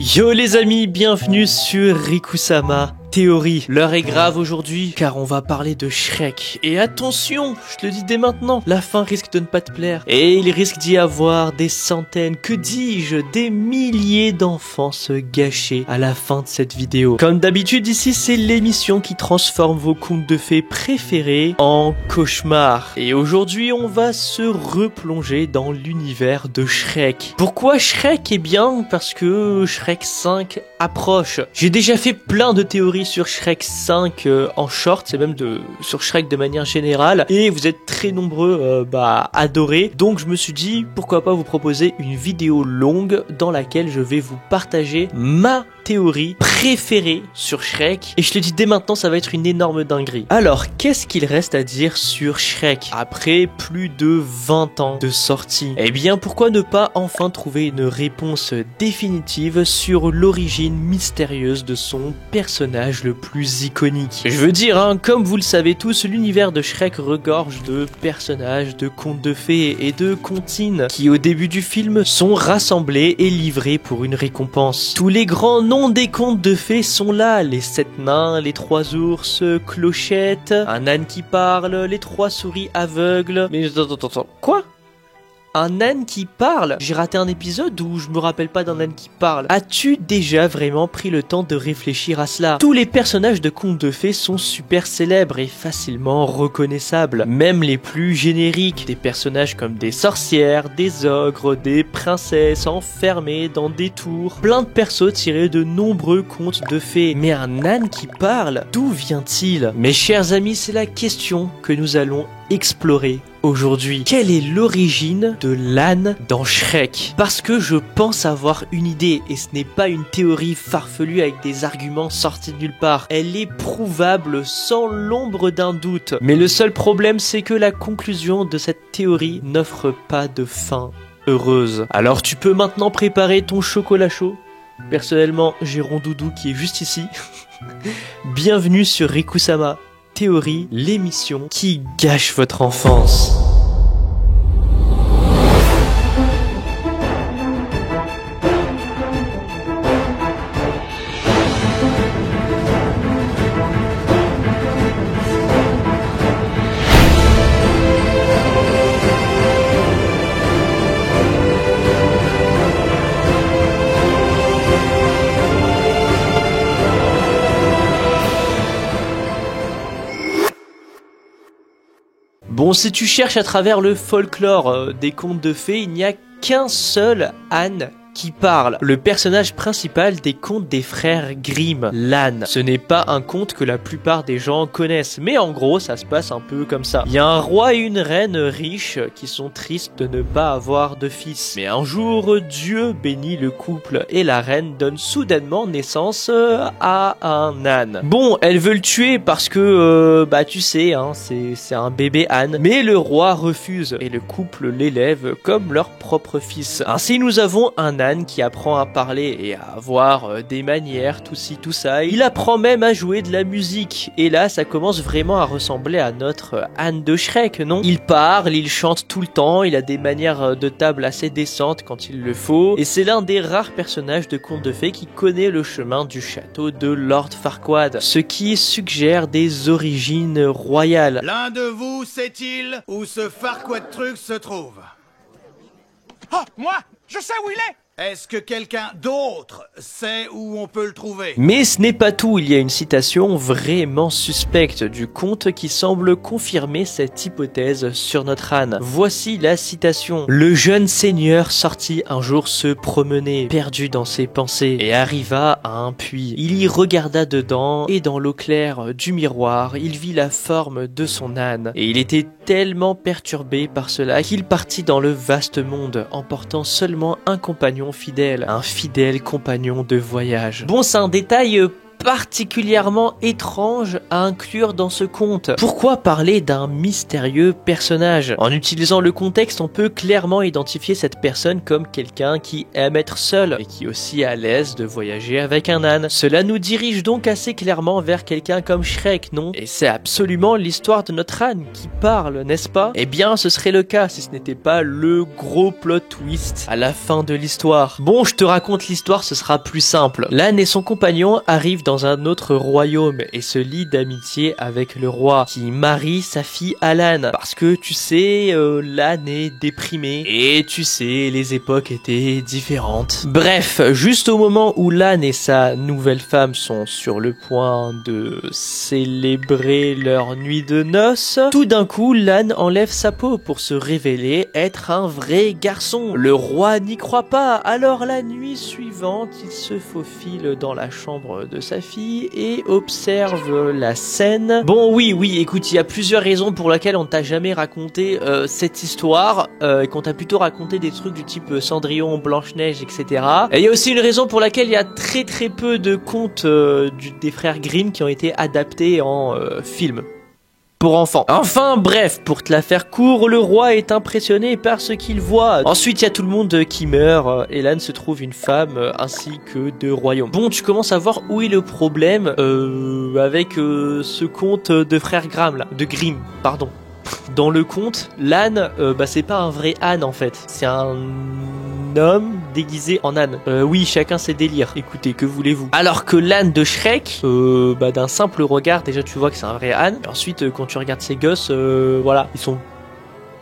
Yo les amis, bienvenue sur Rikusama Théorie. L'heure est grave aujourd'hui car on va parler de Shrek. Et attention, je te le dis dès maintenant, la fin risque de ne pas te plaire. Et il risque d'y avoir des centaines, que dis-je, des milliers d'enfants se gâcher à la fin de cette vidéo. Comme d'habitude ici, c'est l'émission qui transforme vos contes de fées préférés en cauchemars. Et aujourd'hui, on va se replonger dans l'univers de Shrek. Pourquoi Shrek? Eh bien, parce que Shrek 5 approche. J'ai déjà fait plein de théories sur Shrek 5 en short, c'est même sur Shrek de manière générale, et vous êtes très nombreux à adorer. Donc je me suis dit, pourquoi pas vous proposer une vidéo longue dans laquelle je vais vous partager ma théorie préférée sur Shrek. Et je te dis dès maintenant, ça va être une énorme dinguerie. Alors, qu'est-ce qu'il reste à dire sur Shrek après plus de 20 ans de sortie? Eh bien, pourquoi ne pas enfin trouver une réponse définitive sur l'origine mystérieuse de son personnage le plus iconique? Je veux dire, comme vous le savez tous, l'univers de Shrek regorge de personnages, de contes de fées et de comptines qui, au début du film, sont rassemblés et livrés pour une récompense. Tous les grands noms des contes de fées sont là, les 7 nains, les 3 ours, Clochette, un âne qui parle, les 3 souris aveugles. Mais attends, quoi? Un âne qui parle? J'ai raté un épisode où je me rappelle pas d'un âne qui parle. As-tu déjà vraiment pris le temps de réfléchir à cela? Tous les personnages de contes de fées sont super célèbres et facilement reconnaissables. Même les plus génériques. Des personnages comme des sorcières, des ogres, des princesses enfermées dans des tours. Plein de persos tirés de nombreux contes de fées. Mais un âne qui parle? D'où vient-il? Mes chers amis, c'est la question que nous allons explorer aujourd'hui. Quelle est l'origine de l'âne dans Shrek? Parce que je pense avoir une idée, et ce n'est pas une théorie farfelue avec des arguments sortis de nulle part. Elle est prouvable sans l'ombre d'un doute. Mais le seul problème, c'est que la conclusion de cette théorie n'offre pas de fin heureuse. Alors tu peux maintenant préparer ton chocolat chaud. Personnellement, j'ai Rondoudou qui est juste ici. Bienvenue sur Rikusama Théorie, l'émission qui gâche votre enfance. Bon, si tu cherches à travers le folklore des contes de fées, il n'y a qu'un seul âne qui parle. Le personnage principal des contes des frères Grimm, l'âne. Ce n'est pas un conte que la plupart des gens connaissent, mais en gros, ça se passe un peu comme ça. Il y a un roi et une reine riches qui sont tristes de ne pas avoir de fils. Mais un jour, Dieu bénit le couple et la reine donne soudainement naissance à un âne. Bon, elle veut le tuer parce que, tu sais, c'est un bébé âne. Mais le roi refuse et le couple l'élève comme leur propre fils. Ainsi, nous avons un âne qui apprend à parler et à avoir des manières, tout ci, tout ça. Il apprend même à jouer de la musique. Et là, ça commence vraiment à ressembler à notre âne de Shrek, non? Il parle, il chante tout le temps, il a des manières de table assez décentes quand il le faut. Et c'est l'un des rares personnages de contes de fées qui connaît le chemin du château de Lord Farquaad. Ce qui suggère des origines royales. L'un de vous sait-il où ce Farquaad truc se trouve? Oh, moi, je sais où il est! Est-ce que quelqu'un d'autre sait où on peut le trouver? Mais ce n'est pas tout, il y a une citation vraiment suspecte du conte qui semble confirmer cette hypothèse sur notre âne. Voici la citation. Le jeune seigneur sortit un jour se promener, perdu dans ses pensées, et arriva à un puits. Il y regarda dedans, et dans l'eau claire du miroir, il vit la forme de son âne. Et il était tellement perturbé par cela qu'il partit dans le vaste monde, emportant seulement un compagnon fidèle, un fidèle compagnon de voyage. Bon, c'est un détail particulièrement étrange à inclure dans ce conte. Pourquoi parler d'un mystérieux personnage? En utilisant le contexte, on peut clairement identifier cette personne comme quelqu'un qui aime être seul et qui est aussi à l'aise de voyager avec un âne. Cela nous dirige donc assez clairement vers quelqu'un comme Shrek, non? Et c'est absolument l'histoire de notre âne qui parle, n'est-ce pas? Eh bien, ce serait le cas si ce n'était pas le gros plot twist à la fin de l'histoire. Bon, je te raconte l'histoire, ce sera plus simple. L'âne et son compagnon arrivent dans un autre royaume et se lient d'amitié avec le roi qui marie sa fille à l'âne. Parce que tu sais, l'âne est déprimé et tu sais, les époques étaient différentes. Bref, juste au moment où l'âne et sa nouvelle femme sont sur le point de célébrer leur nuit de noces, tout d'un coup, l'âne enlève sa peau pour se révéler être un vrai garçon. Le roi n'y croit pas, alors la nuit suivante, il se faufile dans la chambre de sa fille et observe la scène. Bon, oui, écoute, il y a plusieurs raisons pour lesquelles on t'a jamais raconté cette histoire, et qu'on t'a plutôt raconté des trucs du type Cendrillon, Blanche-Neige, etc. Et il y a aussi une raison pour laquelle il y a très peu de contes des frères Grimm qui ont été adaptés en film pour enfants. Enfin bref, pour te la faire court, le roi est impressionné par ce qu'il voit. Ensuite, il y a tout le monde qui meurt, et l'âne se trouve une femme ainsi que deux royaumes. Bon, tu commences à voir où est le problème avec ce conte de frères Grimm, pardon. Dans le conte, l'âne, c'est pas un vrai âne en fait, c'est un homme déguisé en âne. Oui, chacun ses délires. Écoutez, que voulez-vous? Alors que l'âne de Shrek, d'un simple regard, déjà tu vois que c'est un vrai âne. Et ensuite, quand tu regardes ses gosses, voilà, ils sont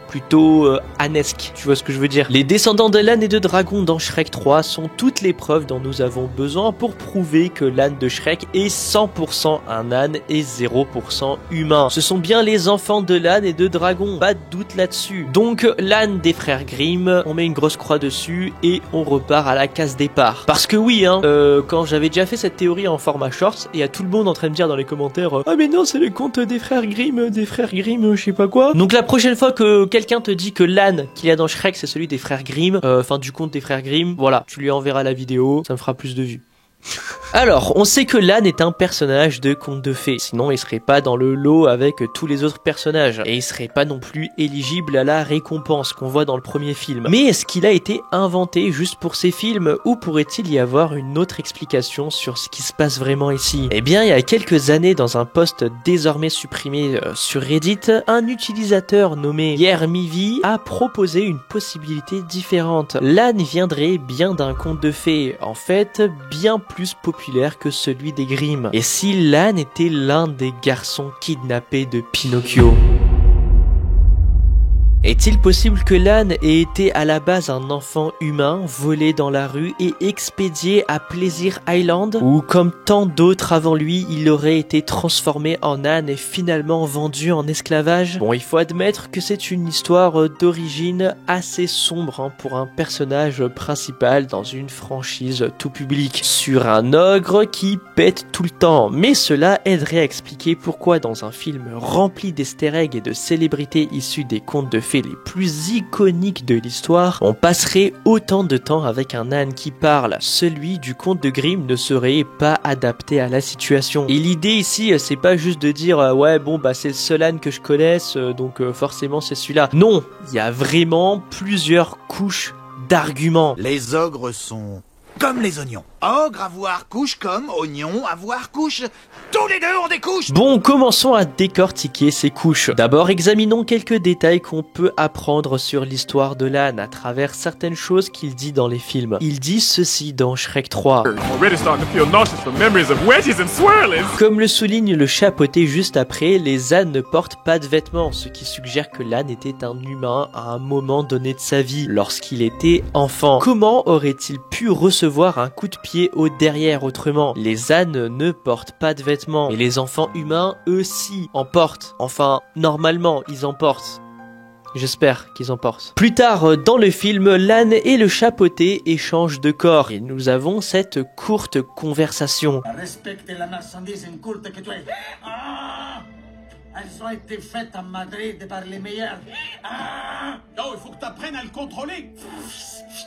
plutôt ânesque, tu vois ce que je veux dire. Les descendants de l'âne et de dragon dans Shrek 3 sont toutes les preuves dont nous avons besoin pour prouver que l'âne de Shrek est 100% un âne et 0% humain. Ce sont bien les enfants de l'âne et de dragon, pas de doute là-dessus. Donc l'âne des frères Grimm, on met une grosse croix dessus et on repart à la case départ. Parce que oui, quand j'avais déjà fait cette théorie en format short, et il y a tout le monde en train de dire dans les commentaires ah mais non, c'est le conte des frères Grimm, je sais pas quoi. Donc la prochaine fois que quelqu'un te dit que l'âne qu'il y a dans Shrek c'est celui des frères Grimm, du conte des frères Grimm, voilà, tu lui enverras la vidéo, ça me fera plus de vues. Alors, on sait que l'âne est un personnage de conte de fées, sinon il serait pas dans le lot avec tous les autres personnages, et il serait pas non plus éligible à la récompense qu'on voit dans le premier film. Mais est-ce qu'il a été inventé juste pour ces films, ou pourrait-il y avoir une autre explication sur ce qui se passe vraiment ici? Eh bien, il y a quelques années, dans un post désormais supprimé sur Reddit, un utilisateur nommé Yermivi a proposé une possibilité différente. L'âne viendrait bien d'un conte de fées, en fait, bien plus populaire que celui des Grimm. Et si l'âne était l'un des garçons kidnappés de Pinocchio? Est-il possible que l'âne ait été à la base un enfant humain volé dans la rue et expédié à Pleasure Island? Ou comme tant d'autres avant lui, il aurait été transformé en âne et finalement vendu en esclavage? Bon, il faut admettre que c'est une histoire d'origine assez sombre pour un personnage principal dans une franchise tout public. Sur un ogre qui pète tout le temps. Mais cela aiderait à expliquer pourquoi dans un film rempli d'easter eggs et de célébrités issues des contes de fées les plus iconiques de l'histoire, on passerait autant de temps avec un âne qui parle. Celui du conte de Grimm ne serait pas adapté à la situation. Et l'idée ici, c'est pas juste de dire ouais bon c'est le seul âne que je connaisse, donc forcément c'est celui-là. Non, il y a vraiment plusieurs couches d'arguments. Les ogres sont comme les oignons. Ogre avoir couche comme oignon avoir couche. Tous les deux ont des couches. Bon, commençons à décortiquer ces couches. D'abord, examinons quelques détails qu'on peut apprendre sur l'histoire de l'âne à travers certaines choses qu'il dit dans les films. Il dit ceci dans Shrek 3. Comme le souligne le chapeauté juste après, les ânes ne portent pas de vêtements, ce qui suggère que l'âne était un humain à un moment donné de sa vie, lorsqu'il était enfant. Comment aurait-il pu recevoir un coup de pied au derrière autrement? Les ânes ne portent pas de vêtements, et les enfants humains, eux si, en portent. Enfin, normalement, ils en portent. J'espère qu'ils en portent. Plus tard dans le film, l'âne et le chapeauté échangent de corps, et nous avons cette courte conversation. Respecte la marchandise inculte que tu es. Elles ont été faites à Madrid par les meilleurs. Oh, il faut que tu apprennes à le contrôler.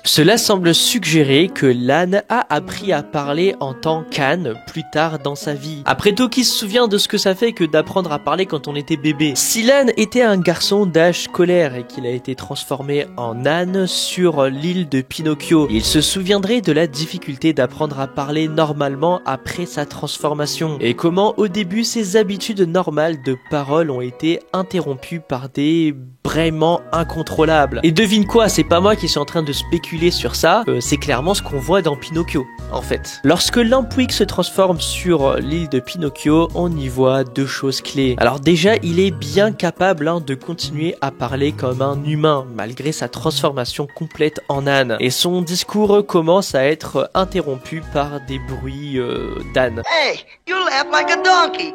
Cela semble suggérer que l'âne a appris à parler en tant qu'âne plus tard dans sa vie. Après tout, qui se souvient de ce que ça fait que d'apprendre à parler quand on était bébé? Si l'âne était un garçon d'âge scolaire et qu'il a été transformé en âne sur l'île de Pinocchio, il se souviendrait de la difficulté d'apprendre à parler normalement après sa transformation et comment au début ses habitudes normales de parole ont été interrompues par des vraiment incontrôlables. Et devine quoi, c'est pas moi qui suis en train de spéculer sur ça, c'est clairement ce qu'on voit dans Pinocchio, en fait. Lorsque Lampwick se transforme sur l'île de Pinocchio, on y voit deux choses clés. Alors déjà, il est bien capable de continuer à parler comme un humain, malgré sa transformation complète en âne. Et son discours commence à être interrompu par des bruits d'âne. Hey, you laugh like a donkey.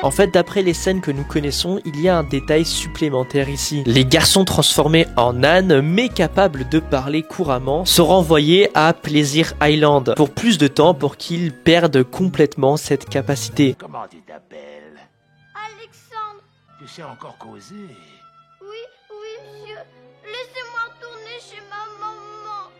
En fait, d'après les scènes que nous connaissons, il y a un détail supplémentaire ici. Les garçons transformés en ânes, mais capables de parler couramment, sont renvoyés à Pleasure Island pour plus de temps pour qu'ils perdent complètement cette capacité. Comment tu t'appelles? Alexandre. Tu sais encore causer? Oui, monsieur. Laissez-moi retourner chez ma maman.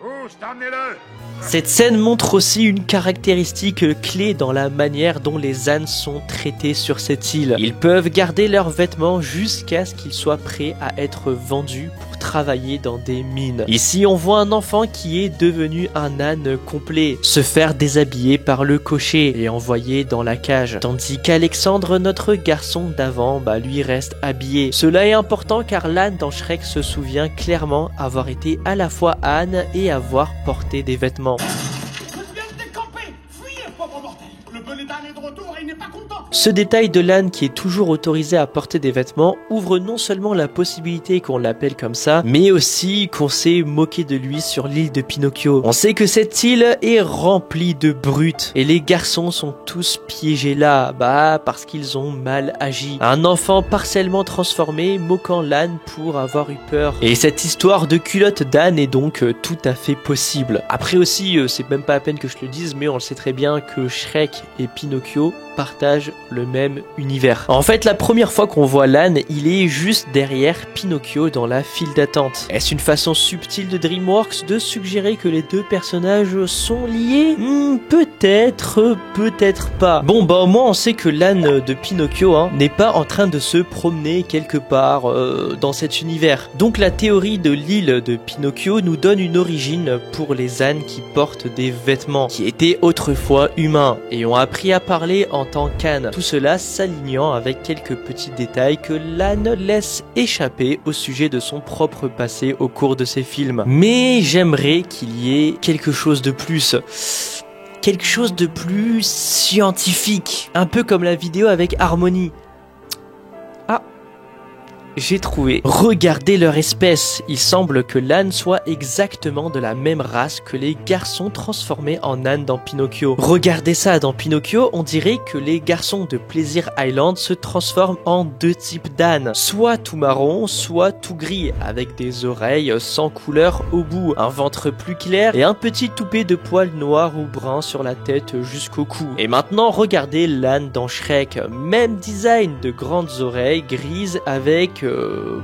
Ouh, t'emmenez-le! Cette scène montre aussi une caractéristique clé dans la manière dont les ânes sont traités sur cette île. Ils peuvent garder leurs vêtements jusqu'à ce qu'ils soient prêts à être vendus pour travailler dans des mines. Ici, on voit un enfant qui est devenu un âne complet, se faire déshabiller par le cocher et envoyer dans la cage. Tandis qu'Alexandre, notre garçon d'avant, lui reste habillé. Cela est important car l'âne dans Shrek se souvient clairement avoir été à la fois âne et avoir porté des vêtements. Je viens de décamper. Fuyez, pauvre mortel. Le bonnet d'âne est de retour et il n'est pas content. Ce détail de l'âne qui est toujours autorisé à porter des vêtements ouvre non seulement la possibilité qu'on l'appelle comme ça, mais aussi qu'on s'est moqué de lui sur l'île de Pinocchio. On sait que cette île est remplie de brutes et les garçons sont tous piégés là, parce qu'ils ont mal agi. Un enfant partiellement transformé moquant l'âne pour avoir eu peur. Et cette histoire de culotte d'âne est donc tout à fait possible. Après aussi, c'est même pas à peine que je le dise, mais on le sait très bien que Shrek et Pinocchio partagent le même univers. En fait, la première fois qu'on voit l'âne, il est juste derrière Pinocchio dans la file d'attente. Est-ce une façon subtile de DreamWorks de suggérer que les deux personnages sont liés? Peut-être, peut-être pas. Bon, au moins on sait que l'âne de Pinocchio n'est pas en train de se promener quelque part dans cet univers. Donc la théorie de l'île de Pinocchio nous donne une origine pour les ânes qui portent des vêtements, qui étaient autrefois humains et ont appris à parler en tant qu'âne. Tout cela s'alignant avec quelques petits détails que l'âne laisse échapper au sujet de son propre passé au cours de ses films. Mais j'aimerais qu'il y ait quelque chose de plus. Quelque chose de plus scientifique. Un peu comme la vidéo avec Harmony. J'ai trouvé. Regardez leur espèce. Il semble que l'âne soit exactement de la même race que les garçons transformés en âne dans Pinocchio. Regardez ça, dans Pinocchio, on dirait que les garçons de Pleasure Island se transforment en deux types d'ânes. Soit tout marron, soit tout gris, avec des oreilles sans couleur au bout, un ventre plus clair et un petit toupet de poils noirs ou bruns sur la tête jusqu'au cou. Et maintenant, regardez l'âne dans Shrek. Même design, de grandes oreilles grises avec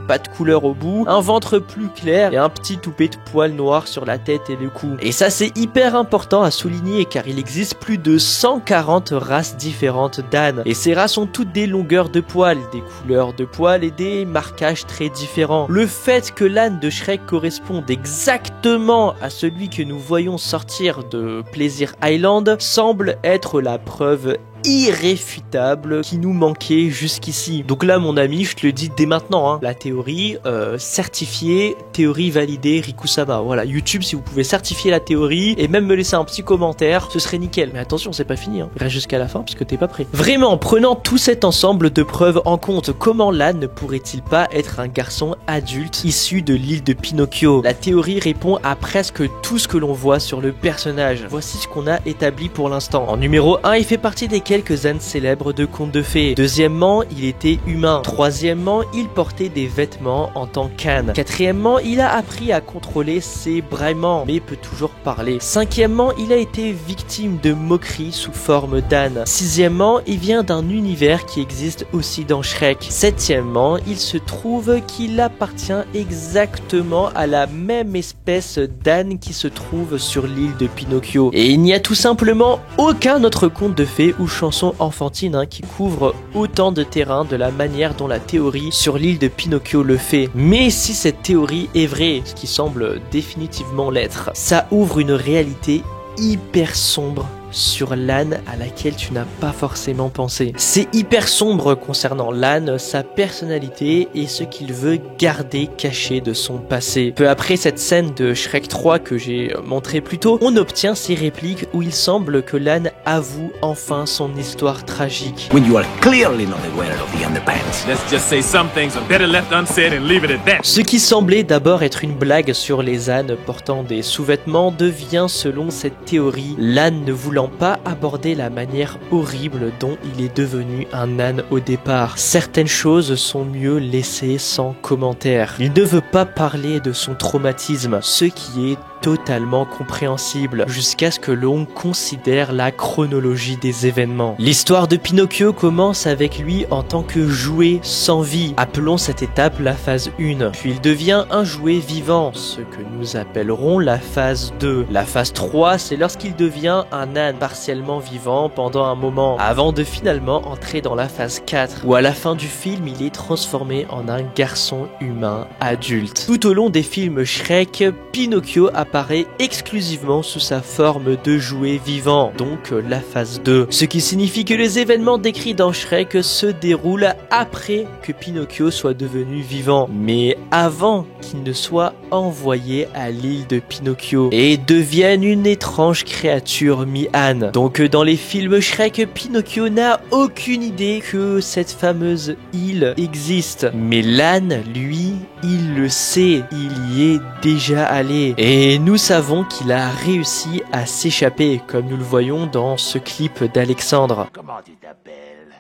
pas de couleur au bout, un ventre plus clair et un petit toupet de poils noirs sur la tête et le cou. Et ça c'est hyper important à souligner car il existe plus de 140 races différentes d'ânes. Et ces races ont toutes des longueurs de poils, des couleurs de poils et des marquages très différents. Le fait que l'âne de Shrek corresponde exactement à celui que nous voyons sortir de Pleasure Island semble être la preuve irréfutable qui nous manquait jusqu'ici. Donc là mon ami, je te le dis dès maintenant, la théorie certifiée, théorie validée, Rikusama. Voilà, YouTube, si vous pouvez certifier la théorie et même me laisser un petit commentaire, ce serait nickel. Mais attention, c'est pas fini, reste jusqu'à la fin parce que t'es pas prêt. Vraiment, prenant tout cet ensemble de preuves en compte, comment l'âne ne pourrait-il pas être un garçon adulte issu de l'île de Pinocchio? La théorie répond à presque tout ce que l'on voit sur le personnage. Voici ce qu'on a établi pour l'instant. En numéro 1, il fait partie des quelques ânes célèbres de contes de fées. Deuxièmement, il était humain. Troisièmement, il portait des vêtements en tant qu'âne. Quatrièmement, il a appris à contrôler ses braillements, mais peut toujours parler. Cinquièmement, il a été victime de moqueries sous forme d'âne. Sixièmement, il vient d'un univers qui existe aussi dans Shrek. Septièmement, il se trouve qu'il appartient exactement à la même espèce d'âne qui se trouve sur l'île de Pinocchio. Et il n'y a tout simplement aucun autre conte de fées ou chanson enfantine qui couvre autant de terrain de la manière dont la théorie sur l'île de Pinocchio le fait. Mais si cette théorie est vraie, ce qui semble définitivement l'être, ça ouvre une réalité hyper sombre sur l'âne à laquelle tu n'as pas forcément pensé. C'est hyper sombre concernant l'âne, sa personnalité et ce qu'il veut garder caché de son passé. Peu après cette scène de Shrek 3 que j'ai montré plus tôt, on obtient ces répliques où il semble que l'âne avoue enfin son histoire tragique. When you are clearly not aware of the underpants. Let's just say some things are better left unsaid and leave it at that. Ce qui semblait d'abord être une blague sur les ânes portant des sous-vêtements devient, selon cette théorie, l'âne ne voulant pas aborder la manière horrible dont il est devenu un âne au départ. Certaines choses sont mieux laissées sans commentaire. Il ne veut pas parler de son traumatisme, ce qui est totalement compréhensible, jusqu'à ce que l'on considère la chronologie des événements. L'histoire de Pinocchio commence avec lui en tant que jouet sans vie. Appelons cette étape la phase 1. Puis il devient un jouet vivant, ce que nous appellerons la phase 2. La phase 3, c'est lorsqu'il devient un âne partiellement vivant pendant un moment, avant de finalement entrer dans la phase 4, où à la fin du film, il est transformé en un garçon humain adulte. Tout au long des films Shrek, Pinocchio apparaît exclusivement sous sa forme de jouet vivant, donc la phase 2. Ce qui signifie que les événements décrits dans Shrek se déroulent après que Pinocchio soit devenu vivant, mais avant qu'il ne soit envoyé à l'île de Pinocchio et devienne une étrange créature mi-âne. Donc dans les films Shrek, Pinocchio n'a aucune idée que cette fameuse île existe. Mais l'âne, lui, il le sait, il y est déjà allé. Et nous savons qu'il a réussi à s'échapper, comme nous le voyons dans ce clip d'Alexandre. Comment tu t'appelles?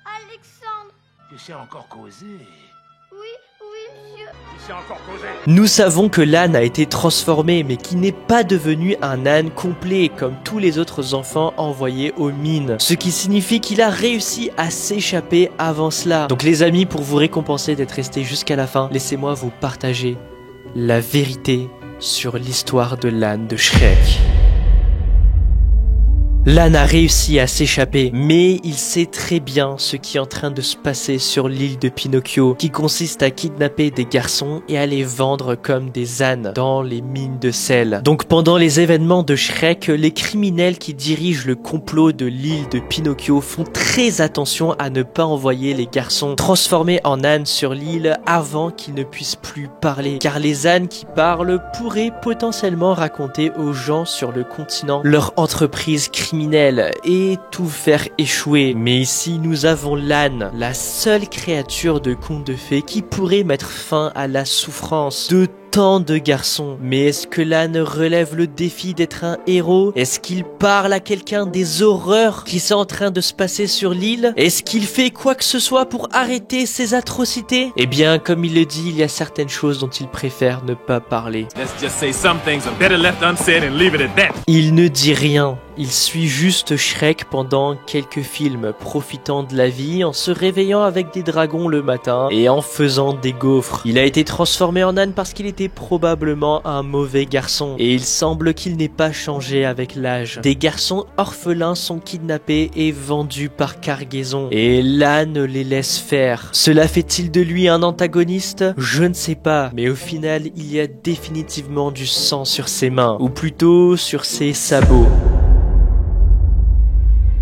Alexandre. Tu sais encore causer. Oui, monsieur. Tu sais encore causer. Nous savons que l'âne a été transformé, mais qu'il n'est pas devenu un âne complet, comme tous les autres enfants envoyés aux mines. Ce qui signifie qu'il a réussi à s'échapper avant cela. Donc les amis, pour vous récompenser d'être restés jusqu'à la fin, laissez-moi vous partager la vérité sur l'histoire de l'âne de Shrek. L'âne a réussi à s'échapper, mais il sait très bien ce qui est en train de se passer sur l'île de Pinocchio, qui consiste à kidnapper des garçons et à les vendre comme des ânes dans les mines de sel. Donc pendant les événements de Shrek, les criminels qui dirigent le complot de l'île de Pinocchio font très attention à ne pas envoyer les garçons transformés en ânes sur l'île avant qu'ils ne puissent plus parler, car les ânes qui parlent pourraient potentiellement raconter aux gens sur le continent leur entreprise criminelle et tout faire échouer. Mais ici nous avons l'âne, la seule créature de conte de fées qui pourrait mettre fin à la souffrance de tant de garçons. Mais est-ce que l'âne relève le défi d'être un héros? Est-ce qu'il parle à quelqu'un des horreurs qui sont en train de se passer sur l'île? Est-ce qu'il fait quoi que ce soit pour arrêter ces atrocités? Eh bien, comme il le dit, il y a certaines choses dont il préfère ne pas parler. Let's just say some things are better left unsaid and leave it at that. Il ne dit rien. Il suit juste Shrek pendant quelques films, profitant de la vie en se réveillant avec des dragons le matin et en faisant des gaufres. Il a été transformé en âne parce qu'il était probablement un mauvais garçon et il semble qu'il n'ait pas changé avec l'âge. Des garçons orphelins sont kidnappés et vendus par cargaison et l'âne les laisse faire. Cela fait-il de lui un antagoniste? Je ne sais pas, mais au final il y a définitivement du sang sur ses mains, ou plutôt sur ses sabots.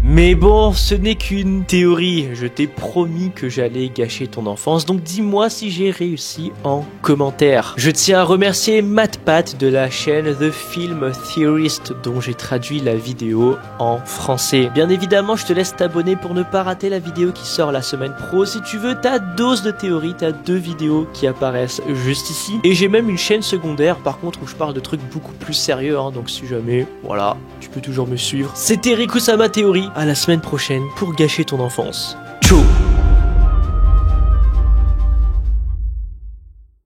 Mais bon, ce n'est qu'une théorie, je t'ai promis que j'allais gâcher ton enfance, donc dis-moi si j'ai réussi en commentaire. Je tiens à remercier MatPat de la chaîne The Film Theorist, dont j'ai traduit la vidéo en français. Bien évidemment, je te laisse t'abonner pour ne pas rater la vidéo qui sort la semaine pro. Si tu veux ta dose de théorie, t'as 2 vidéos qui apparaissent juste ici. Et j'ai même une chaîne secondaire, par contre, où je parle de trucs beaucoup plus sérieux, donc si jamais, voilà, tu peux toujours me suivre. C'était Rikusama Théorie. à la semaine prochaine pour gâcher ton enfance. Ciao.